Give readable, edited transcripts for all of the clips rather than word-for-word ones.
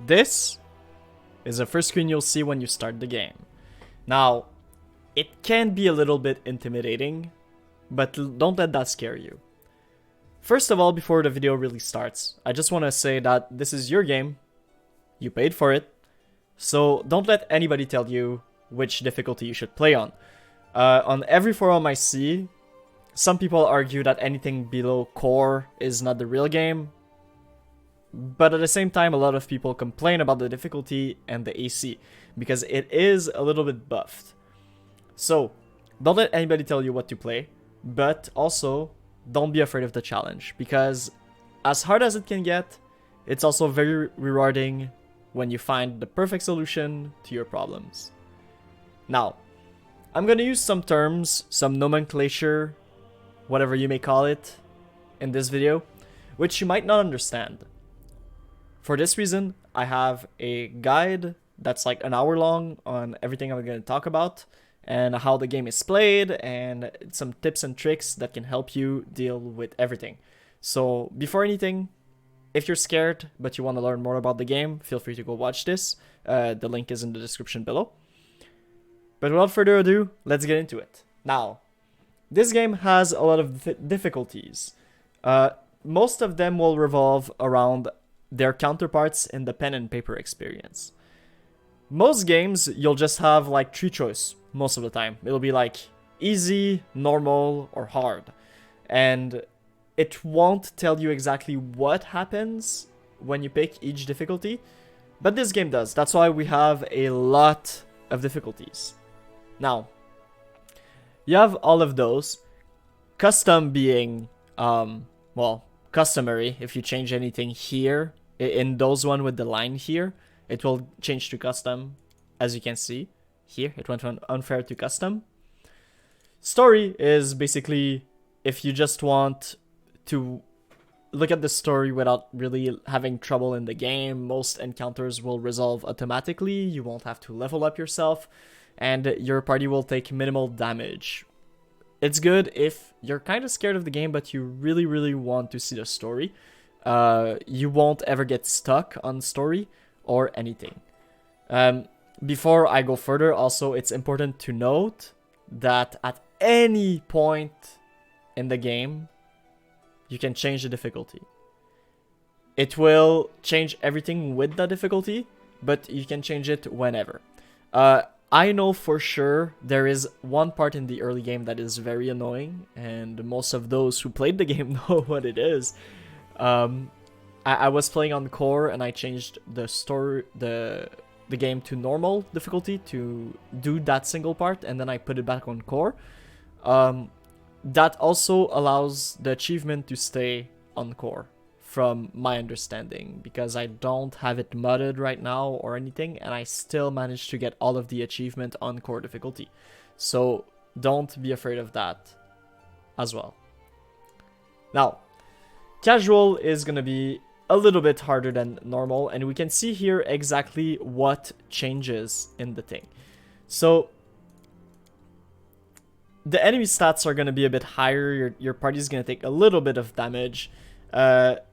This is the first screen you'll see when you start the game. Now, it can be a little bit intimidating, but don't let that scare you. First of all, before the video really starts, I just want to say that this is your game, you paid for it, so don't let anybody tell you which difficulty you should play on. On every forum I see, some people argue that anything below core is not the real game, but at the same time a lot of people complain about the difficulty and the AC, because it is a little bit buffed. So, don't let anybody tell you what to play, but also don't be afraid of the challenge, because as hard as it can get, it's also very rewarding when you find the perfect solution to your problems. Now, I'm gonna use some terms, some nomenclature, whatever you may call it, in this video, which you might not understand. For this reason, I have a guide that's like an hour long on everything I'm gonna talk about, and how the game is played, and some tips and tricks that can help you deal with everything. So before anything, if you're scared but you want to learn more about the game, feel free to go watch this. The link is in the description below. But without further ado, let's get into it. Now, this game has a lot of difficulties. Most of them will revolve around their counterparts in the pen and paper experience. Most games, you'll just have like 3 choices most of the time. It'll be like easy, normal, or hard. And it won't tell you exactly what happens when you pick each difficulty, but this game does. That's why we have a lot of difficulties. Now, you have all of those. Custom being, well, customary. If you change anything here, in those one with the line here, it will change to custom, as you can see. Here, it went from unfair to custom. Story is basically if you just want to look at the story without really having trouble in the game. Most encounters will resolve automatically. You won't have to level up yourself, and your party will take minimal damage. It's good if you're kind of scared of the game, but you really want to see the story. You won't ever get stuck on story or anything. Before I go further, also, it's important to note that at any point in the game, you can change the difficulty. It will change everything with the difficulty, but you can change it whenever. I know for sure there is one part in the early game that is very annoying, and most of those who played the game know what it is. I was playing on core, and I changed the game to normal difficulty to do that single part, and then I put it back on core. That also allows the achievement to stay on core, from my understanding, because I don't have it modded right now or anything, and I still managed to get all of the achievement on core difficulty. So don't be afraid of that as well. Now, casual is gonna be a little bit harder than normal, and we can see here exactly what changes in the thing. So the enemy stats are going to be a bit higher. Your party is going to take a little bit of damage.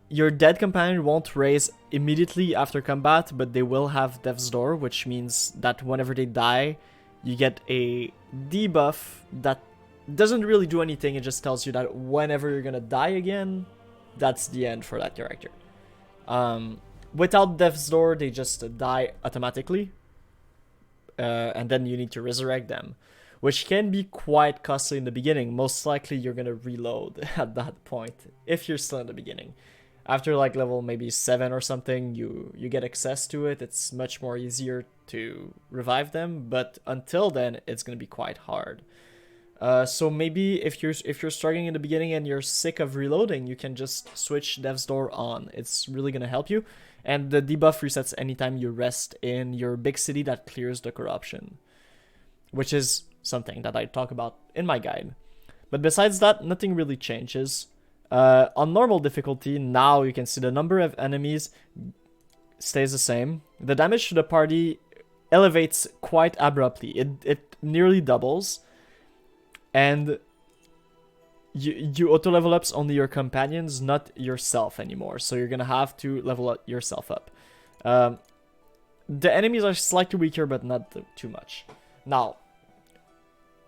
Your dead companion won't raise immediately after combat, but they will have Death's Door, which means that whenever they die, you get a debuff that doesn't really do anything. It just tells you that whenever you're going to die again, that's the end for that character. Without Death's Door, they just die automatically, and then you need to resurrect them, which can be quite costly in the beginning. Most likely you're gonna reload at that point if you're still in the beginning. After like level maybe 7 or something, you get access to it. It's much more easier to revive them, but until then it's gonna be quite hard. So maybe if you're struggling in the beginning and you're sick of reloading, you can just switch Death's Door on. It's really gonna help you, and the debuff resets anytime you rest in your big city that clears the corruption, which is something that I talk about in my guide. But besides that, nothing really changes. On normal difficulty, now you can see the number of enemies stays the same. The damage to the party elevates quite abruptly. It nearly doubles. And you auto level ups only your companions, not yourself anymore. So you're gonna have to level up yourself up. the enemies are slightly weaker, but not too much. Now,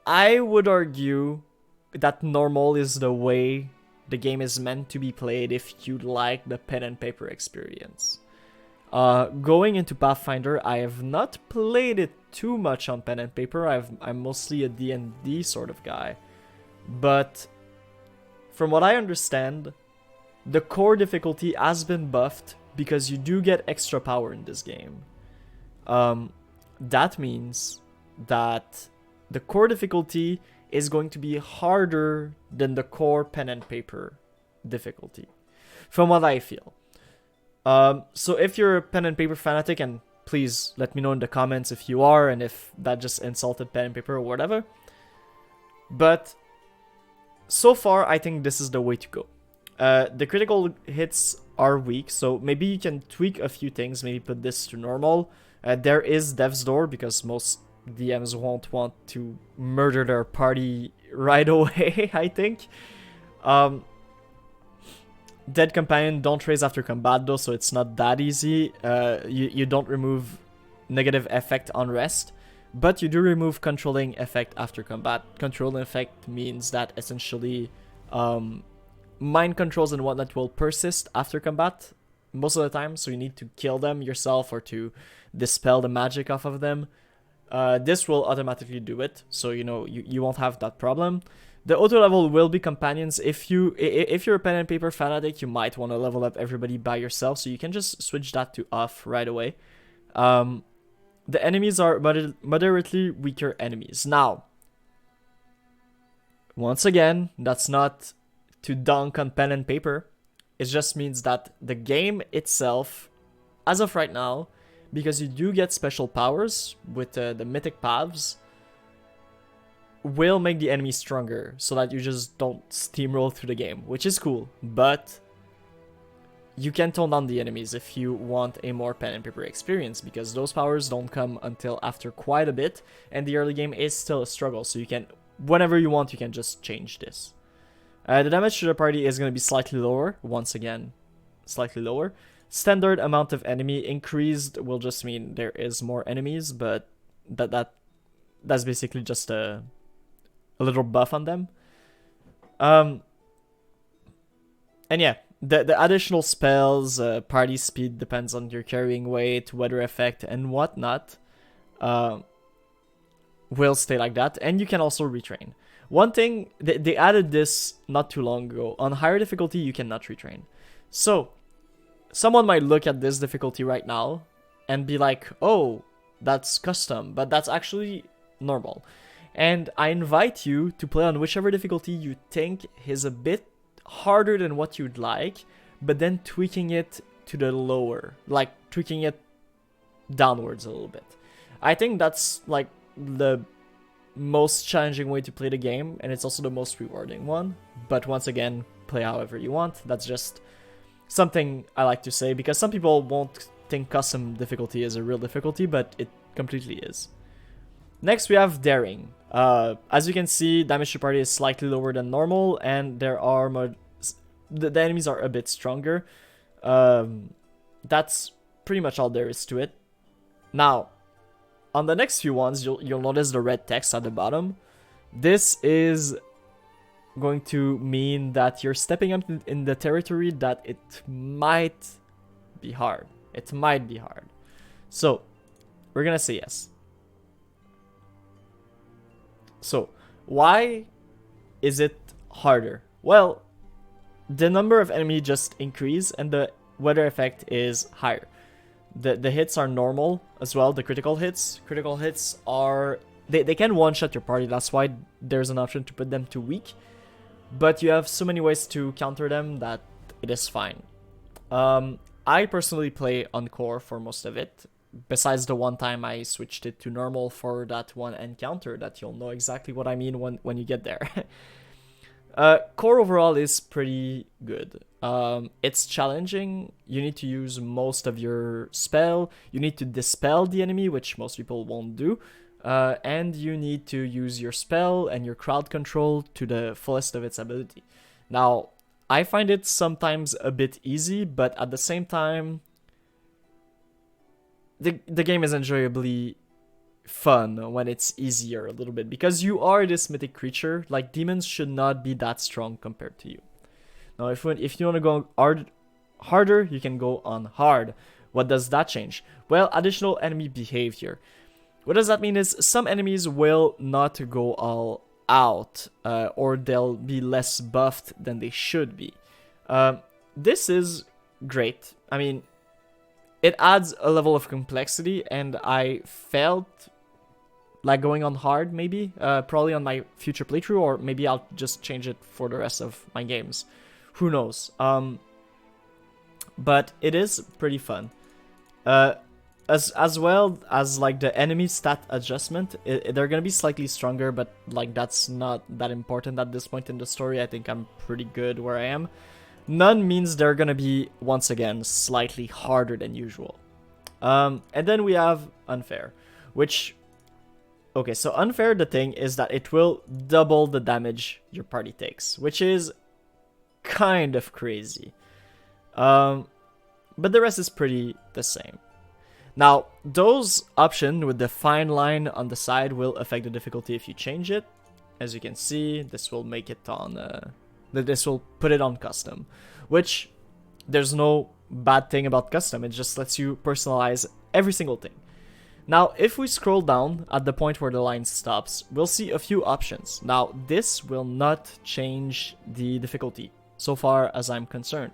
I would argue that normal is the way the game is meant to be played if you like the pen and paper experience. Going into Pathfinder, I have not played it too much on pen and paper. I'm mostly a D&D sort of guy. But from what I understand, the core difficulty has been buffed because you do get extra power in this game. That means that the core difficulty is going to be harder than the core pen and paper difficulty, from what I feel. So if you're a pen and paper fanatic, and please let me know in the comments if you are, and if that just insulted pen and paper or whatever. But so far, I think this is the way to go. The critical hits are weak, so maybe you can tweak a few things, maybe put this to normal. There is Death's Door, because most DMs won't want to murder their party right away, I think. Dead Companion don't raise after combat though, so it's not that easy. You don't remove negative effect on rest, but you do remove controlling effect after combat. Controlling effect means that essentially mind controls and whatnot will persist after combat most of the time, so you need to kill them yourself or to dispel the magic off of them. This will automatically do it, so you won't have that problem. The auto level will be companions. If you're a pen and paper fanatic, you might want to level up everybody by yourself, so you can just switch that to off right away. The enemies are moderately weaker enemies. Now, once again, that's not to dunk on pen and paper. It just means that the game itself, as of right now, because you do get special powers with the mythic paths, will make the enemy stronger so that you just don't steamroll through the game, which is cool. But you can tone down the enemies if you want a more pen and paper experience, because those powers don't come until after quite a bit, and the early game is still a struggle, so you can, whenever you want, you can just change this. The damage to the party is going to be slightly lower, once again, slightly lower. Standard amount of enemy increased will just mean there is more enemies, but that's basically just a little buff on them. And yeah, the additional spells, party speed depends on your carrying weight, weather effect, and whatnot, will stay like that, and you can also retrain. One thing, they added this not too long ago. On higher difficulty, you cannot retrain. So, someone might look at this difficulty right now and be like, oh, that's custom, but that's actually normal. And I invite you to play on whichever difficulty you think is a bit harder than what you'd like, but then tweaking it to the lower, like tweaking it downwards a little bit. I think that's like the most challenging way to play the game, and it's also the most rewarding one. But once again, play however you want. That's just something I like to say, because some people won't think custom difficulty is a real difficulty, but it completely is. Next we have Daring. As you can see, damage to party is slightly lower than normal, and there are the enemies are a bit stronger. That's pretty much all there is to it. Now, on the next few ones, you'll notice the red text at the bottom. This is going to mean that you're stepping up in the territory that it might be hard. It might be hard. So, we're gonna say yes. So, why is it harder? Well, the number of enemies just increase, and the weather effect is higher. The hits are normal as well, the critical hits. Critical hits are... They can one-shot your party, that's why there's an option to put them to weak. But you have so many ways to counter them that it is fine. I personally play on core for most of it, besides the one time I switched it to normal for that one encounter that you'll know exactly what I mean when you get there. Core overall is pretty good. It's challenging. You need to use most of your spell. You need to dispel the enemy, which most people won't do. And you need to use your spell and your crowd control to the fullest of its ability. Now, I find it sometimes a bit easy, but at the same time, the game is enjoyably fun when it's easier a little bit, because you are this mythic creature. Like, demons should not be that strong compared to you. Now, if you want to go harder, you can go on hard. What does that change? Well, additional enemy behavior. What does that mean is some enemies will not go all out, or they'll be less buffed than they should be. This is great. I mean, it adds a level of complexity, and I felt like going on hard, maybe. Probably on my future playthrough, or maybe I'll just change it for the rest of my games. Who knows? But it is pretty fun. As well as like the enemy stat adjustment, they're gonna be slightly stronger, but like that's not that important at this point in the story. I think I'm pretty good where I am. None means they're gonna be, once again, slightly harder than usual. And then we have unfair, which... Okay, so unfair, the thing is that it will double the damage your party takes, which is kind of crazy. But the rest is pretty the same. Now, those options with the fine line on the side will affect the difficulty if you change it. As you can see, this will make it on... this will put it on custom, which there's no bad thing about custom. It just lets you personalize every single thing. Now, if we scroll down at the point where the line stops, we'll see a few options. Now, this will not change the difficulty, so far as I'm concerned.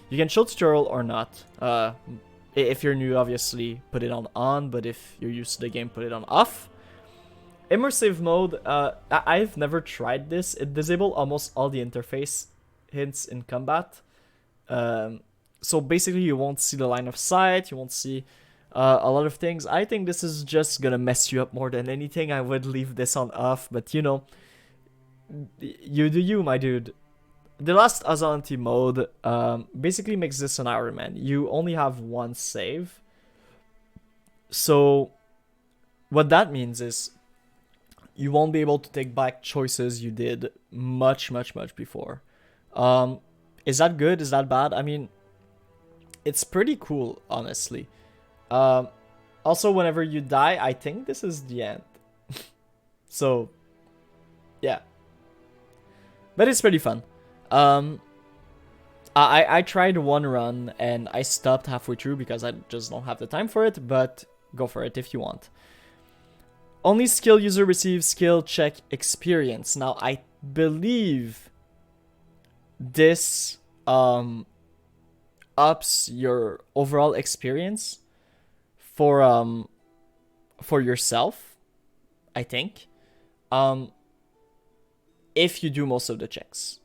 You can show tutorial or not. If you're new, obviously, put it on, but if you're used to the game, put it on off. Immersive mode, I've never tried this. It disables almost all the interface hints in combat. So basically, you won't see the line of sight, you won't see a lot of things. I think this is just gonna mess you up more than anything. I would leave this on off, but you know, you do you, my dude. The last Azanti mode basically makes this an Iron Man. You only have one save. So what that means is you won't be able to take back choices you did much before. Is that good? Is that bad? I mean, it's pretty cool, honestly. Also, whenever you die, I think this is the end. So, yeah. But it's pretty fun. I tried one run and I stopped halfway through because I just don't have the time for it, but go for it if you want. Only skill user receives skill check experience. Now, I believe this ups your overall experience for yourself, I think. If you do most of the checks.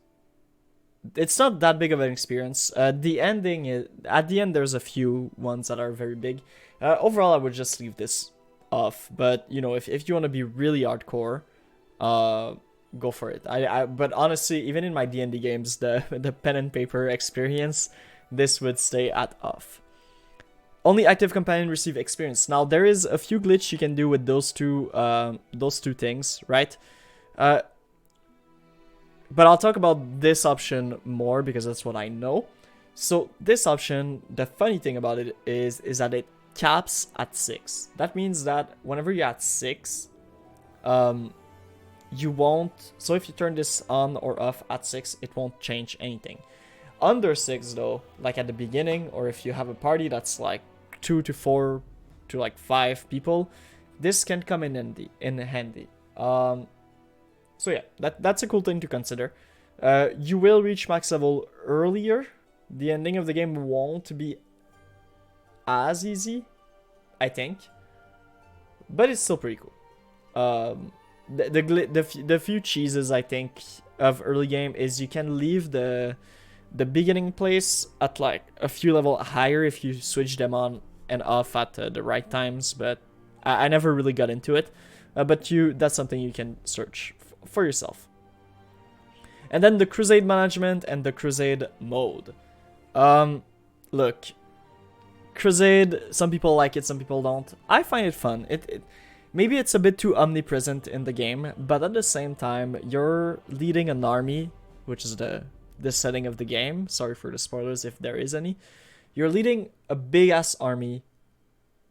It's not that big of an experience. The ending is, at the end there's a few ones that are very big. Overall, I would just leave this off. But you know, if you want to be really hardcore, go for it. But honestly, even in my D&D games, the pen and paper experience, this would stay at off. Only active companion receive experience. Now there is a few glitch you can do with those two things, right? But I'll talk about this option more because that's what I know. So this option, the funny thing about it is that it caps at 6. That means that whenever you're at 6, you won't... So if you turn this on or off at 6, it won't change anything. Under 6 though, like at the beginning, or if you have a party that's like 2 to 4 to like 5 people, this can come in handy. So yeah, that's a cool thing to consider. You will reach max level earlier. The ending of the game won't be as easy, I think, but it's still pretty cool. The few cheeses I think of early game is you can leave the beginning place at like a few level higher if you switch them on and off at the right times, but I never really got into it. But that's something you can search for yourself. And then the crusade management and the crusade mode. Look, crusade, some people like it, some people don't. I find it fun. Maybe it's a bit too omnipresent in the game, but at the same time, you're leading an army, which is the setting of the game. Sorry for the spoilers if there is any. You're leading a big ass army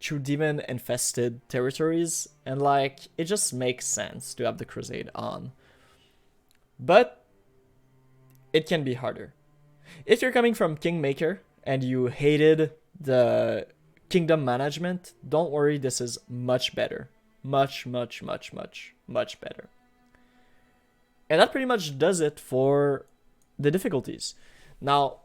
through demon infested territories, and like it just makes sense to have the crusade on. But it can be harder. If you're coming from Kingmaker and you hated the kingdom management, don't worry, this is much better. Much, much, much, much, much better. And that pretty much does it for the difficulties. Now,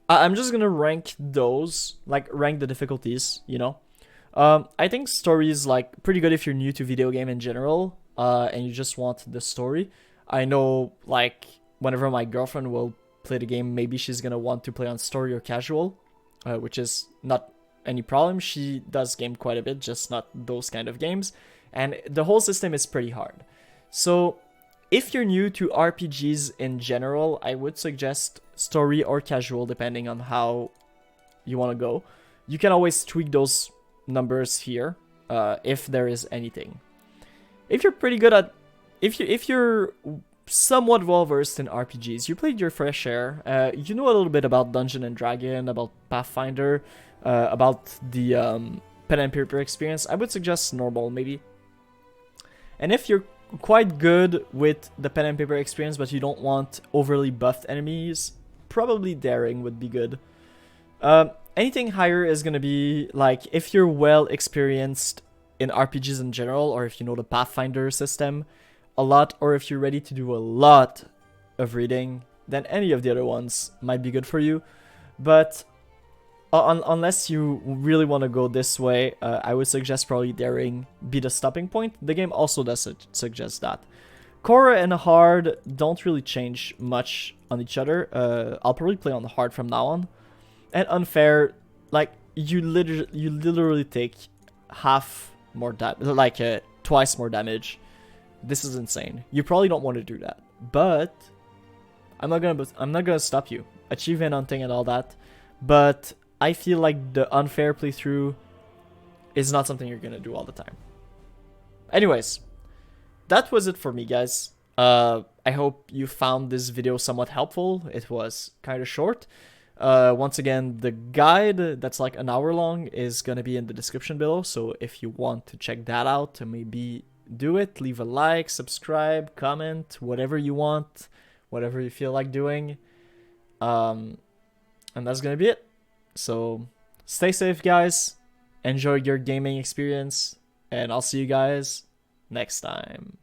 I'm just gonna rank those, like rank the difficulties, you know. I think story is like pretty good if you're new to video game in general, and you just want the story. I know, like, whenever my girlfriend will play the game, maybe she's gonna want to play on story or casual, which is not any problem. She does game quite a bit, just not those kind of games. And the whole system is pretty hard. So if you're new to RPGs in general, I would suggest story or casual, depending on how you want to go. You can always tweak those numbers here, if there is anything. If you're pretty good at, if you're somewhat well versed in RPGs, you played your fair share, you know a little bit about Dungeon and Dragon, about Pathfinder, about the pen and paper experience, I would suggest normal maybe. And if you're quite good with the pen and paper experience, but you don't want overly buffed enemies, probably daring would be good. Anything higher is gonna be like if you're well experienced in RPGs in general, or if you know the Pathfinder system a lot, or if you're ready to do a lot of reading, then any of the other ones might be good for you. But unless you really want to go this way, I would suggest probably daring be the stopping point. The game also does suggest that. Core and hard don't really change much on each other. I'll probably play on the hard from now on. And unfair, like you literally take half more damage, like twice more damage. This is insane. You probably don't want to do that, but I'm not gonna stop you. Achievement hunting and all that, but I feel like the unfair playthrough is not something you're gonna do all the time. Anyways, that was it for me, guys. I hope you found this video somewhat helpful. It was kind of short. Once again, the guide that's like an hour long is gonna be in the description below, so if you want to check that out, maybe do it. Leave a like, subscribe, comment, whatever you want, whatever you feel like doing. And that's gonna be it. So stay safe, guys. Enjoy your gaming experience, and I'll see you guys next time.